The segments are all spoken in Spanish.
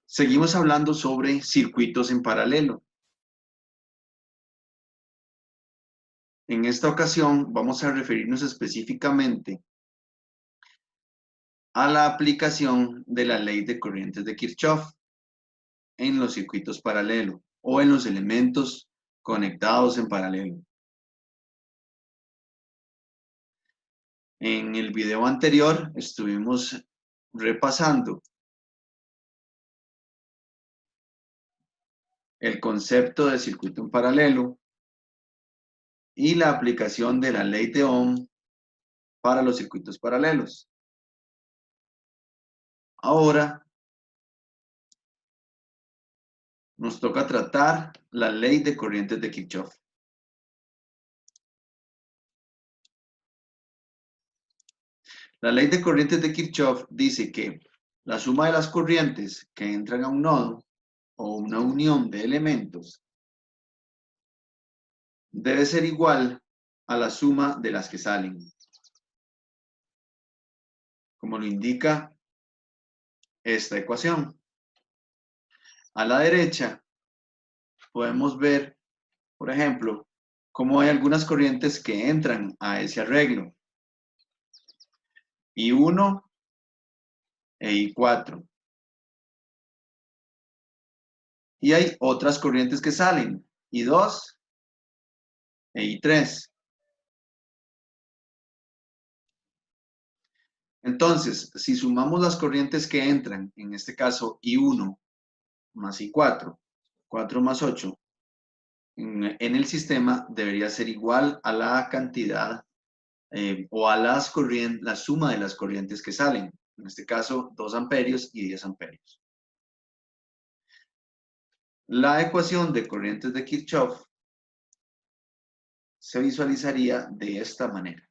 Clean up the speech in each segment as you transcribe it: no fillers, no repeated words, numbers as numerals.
Seguimos hablando sobre circuitos en paralelo. En esta ocasión vamos a referirnos específicamente a la aplicación de la ley de corrientes de Kirchhoff en los circuitos paralelos o en los elementos conectados en paralelo. En el video anterior estuvimos repasando el concepto de circuito en paralelo y la aplicación de la ley de Ohm para los circuitos paralelos. Ahora nos toca tratar la ley de corrientes de Kirchhoff. La ley de corrientes de Kirchhoff dice que la suma de las corrientes que entran a un nodo o una unión de elementos debe ser igual a la suma de las que salen, como lo indica esta ecuación. A la derecha podemos ver, por ejemplo, cómo hay algunas corrientes que entran a ese arreglo. I1 e I4. Y hay otras corrientes que salen, I2 e I3. Entonces, si sumamos las corrientes que entran, en este caso I1 más I4, 4 más 8, en el sistema debería ser igual a la cantidad o a la suma de las corrientes que salen. En este caso, 2 amperios y 10 amperios. La ecuación de corrientes de Kirchhoff se visualizaría de esta manera.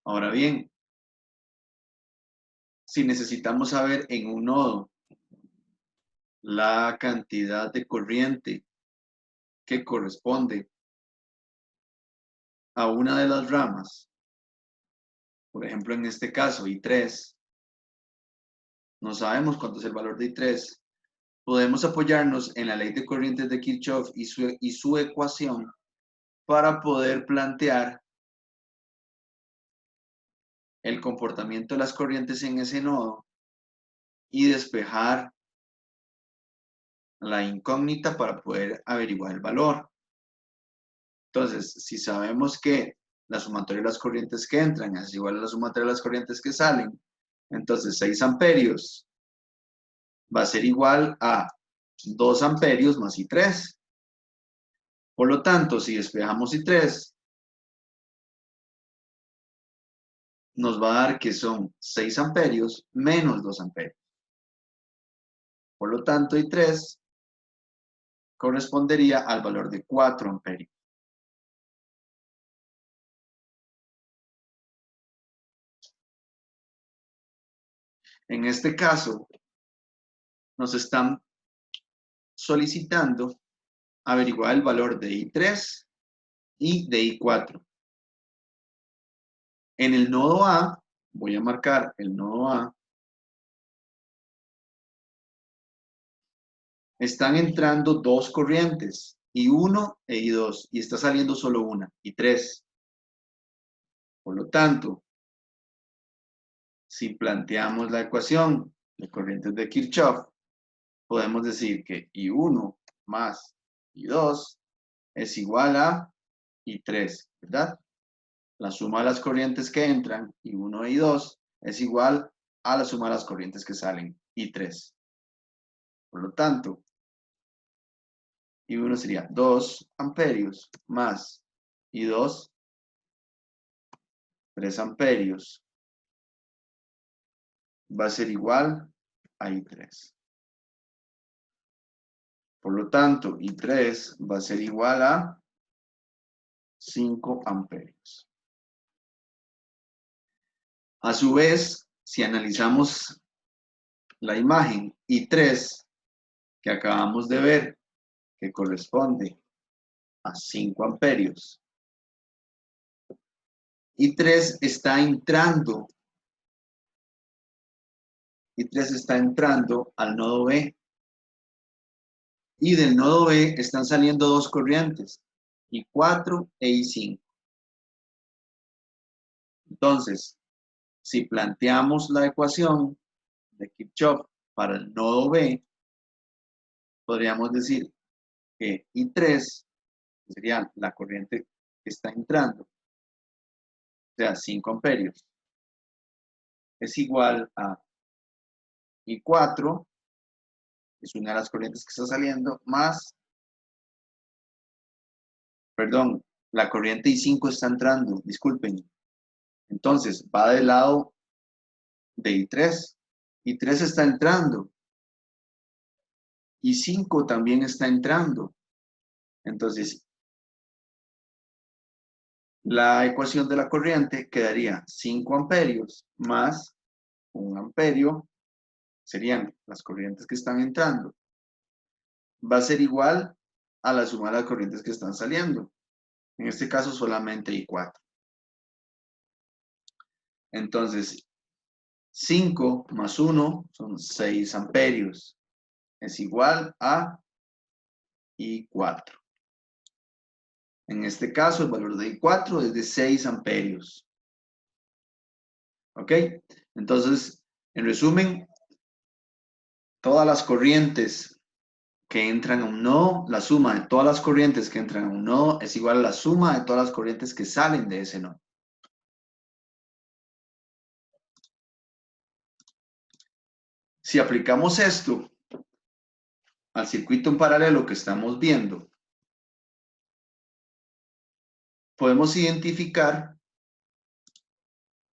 Ahora bien, si necesitamos saber en un nodo la cantidad de corriente que corresponde a una de las ramas, por ejemplo en este caso I3, no sabemos cuánto es el valor de I3, podemos apoyarnos en la ley de corrientes de Kirchhoff y su ecuación para poder plantear el comportamiento de las corrientes en ese nodo y despejar la incógnita para poder averiguar el valor. Entonces, si sabemos que la sumatoria de las corrientes que entran es igual a la sumatoria de las corrientes que salen, entonces 6 amperios va a ser igual a 2 amperios más I3. Por lo tanto, si despejamos I3, nos va a dar que son 6 amperios menos 2 amperios. Por lo tanto, I3 correspondería al valor de 4 amperios. En este caso, nos están solicitando averiguar el valor de I3 y de I4. En el nodo A, voy a marcar el nodo A, están entrando dos corrientes, I1 e I2, y está saliendo solo una, I3. Por lo tanto, si planteamos la ecuación de corrientes de Kirchhoff, podemos decir que I1 más I2 es igual a I3, ¿verdad? La suma de las corrientes que entran, I1 e I2, es igual a la suma de las corrientes que salen, I3. Por lo tanto, I1 sería 2 amperios más I2, 3 amperios, va a ser igual a I3. Por lo tanto, I3 va a ser igual a 5 amperios. A su vez, si analizamos la imagen I3 que acabamos de ver, que corresponde a 5 amperios, y 3 está entrando. Y 3 está entrando al nodo B. Y del nodo B están saliendo dos corrientes, I4 e I5. Entonces, si planteamos la ecuación de Kirchhoff para el nodo B, podríamos decir que I3, que sería la corriente que está entrando, o sea, 5 amperios, es igual a I4, que es una de las corrientes que está saliendo, más, perdón, la corriente I5 está entrando, disculpen. Entonces, va del lado de I3. I3 está entrando. I5 también está entrando. Entonces, la ecuación de la corriente quedaría 5 amperios más 1 amperio, serían las corrientes que están entrando. Va a ser igual a la suma de las corrientes que están saliendo. En este caso solamente I4. Entonces, 5 más 1 son 6 amperios. Es igual a I4. En este caso, el valor de I4 es de 6 amperios. ¿Ok? Entonces, en resumen, todas las corrientes que entran a un nodo, la suma de todas las corrientes que entran a un nodo es igual a la suma de todas las corrientes que salen de ese nodo. Si aplicamos esto al circuito en paralelo que estamos viendo, podemos identificar,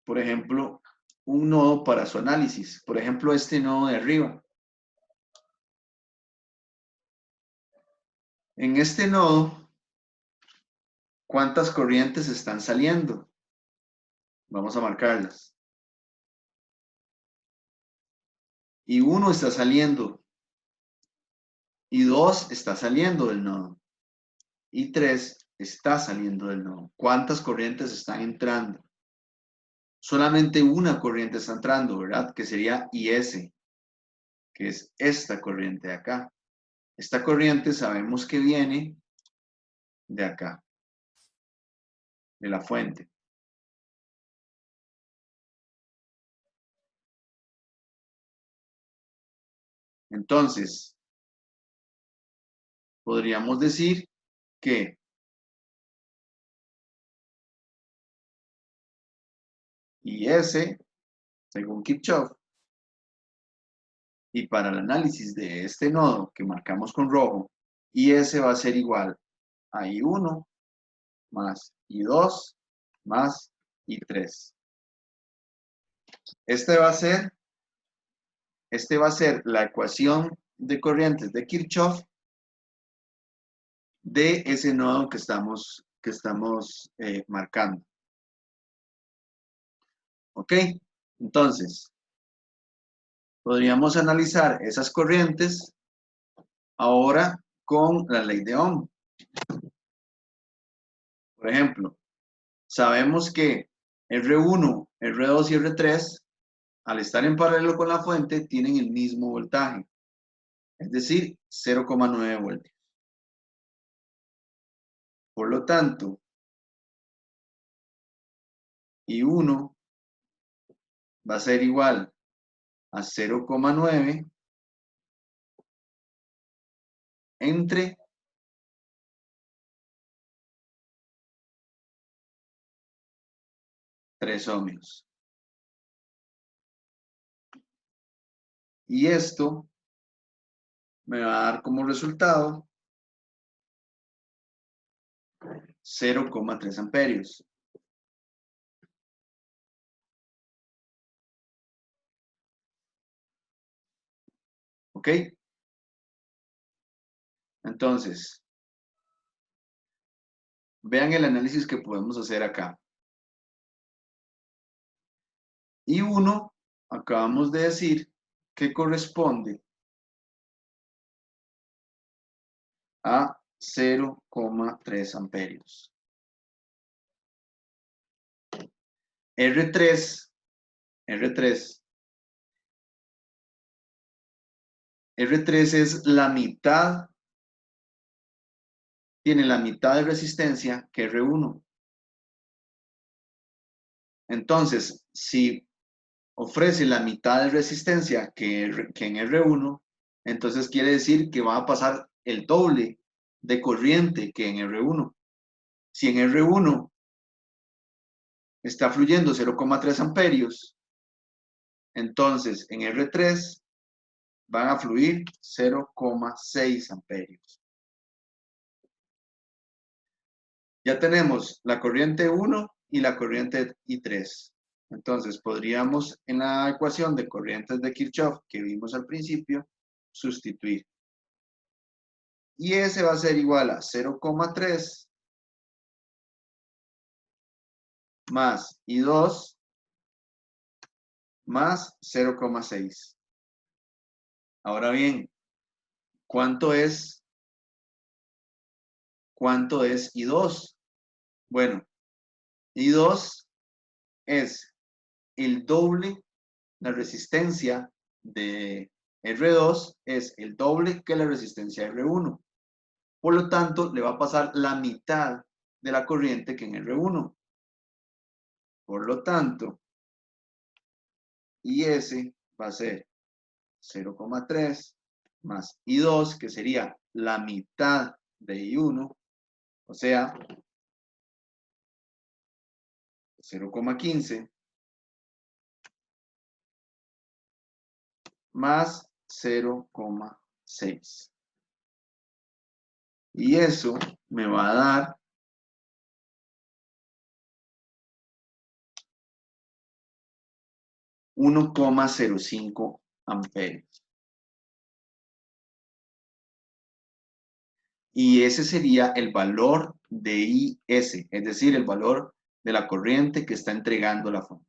por ejemplo, un nodo para su análisis. Por ejemplo, este nodo de arriba. En este nodo, ¿cuántas corrientes están saliendo? Vamos a marcarlas. Y 1 está saliendo. Y 2 está saliendo del nodo. Y 3 está saliendo del nodo. ¿Cuántas corrientes están entrando? Solamente una corriente está entrando, ¿verdad? Que sería IS, que es esta corriente de acá. Esta corriente sabemos que viene de acá, de la fuente. Entonces, podríamos decir que IS, según Kirchhoff, y para el análisis de este nodo que marcamos con rojo, IS va a ser igual a I1 más I2 más I3. Este va a ser la ecuación de corrientes de Kirchhoff de ese nodo que estamos marcando. ¿Ok? Entonces, podríamos analizar esas corrientes ahora con la ley de Ohm. Por ejemplo, sabemos que R1, R2 y R3, al estar en paralelo con la fuente, tienen el mismo voltaje, es decir, 0,9 voltios. Por lo tanto, I1 va a ser igual a 0,9 entre 3 ohmios. Y esto me va a dar como resultado 0,3 amperios. ¿Ok? Entonces, vean el análisis que podemos hacer acá. I1, acabamos de decir que corresponde a 0,3 amperios. R3, R3, R3 es la mitad, tiene la mitad de resistencia que R1. Entonces, si ofrece la mitad de resistencia que en R1, entonces quiere decir que va a pasar el doble de corriente que en R1. Si en R1 está fluyendo 0,3 amperios, entonces en R3 van a fluir 0,6 amperios. Ya tenemos la corriente 1 y la corriente I3. Entonces podríamos en la ecuación de corrientes de Kirchhoff que vimos al principio, sustituir. Y ese va a ser igual a 0,3 más I2 más 0,6. Ahora bien, ¿cuánto es I2? Bueno, I2 es el doble, la resistencia de R2 es el doble que la resistencia de R1. Por lo tanto, le va a pasar la mitad de la corriente que en R1. Por lo tanto, IS va a ser 0,3 más I2, que sería la mitad de I1, o sea, 0,15 más 0,6. Y eso me va a dar 1,05 amperios. Y ese sería el valor de IS, es decir, el valor de la corriente que está entregando la fuente.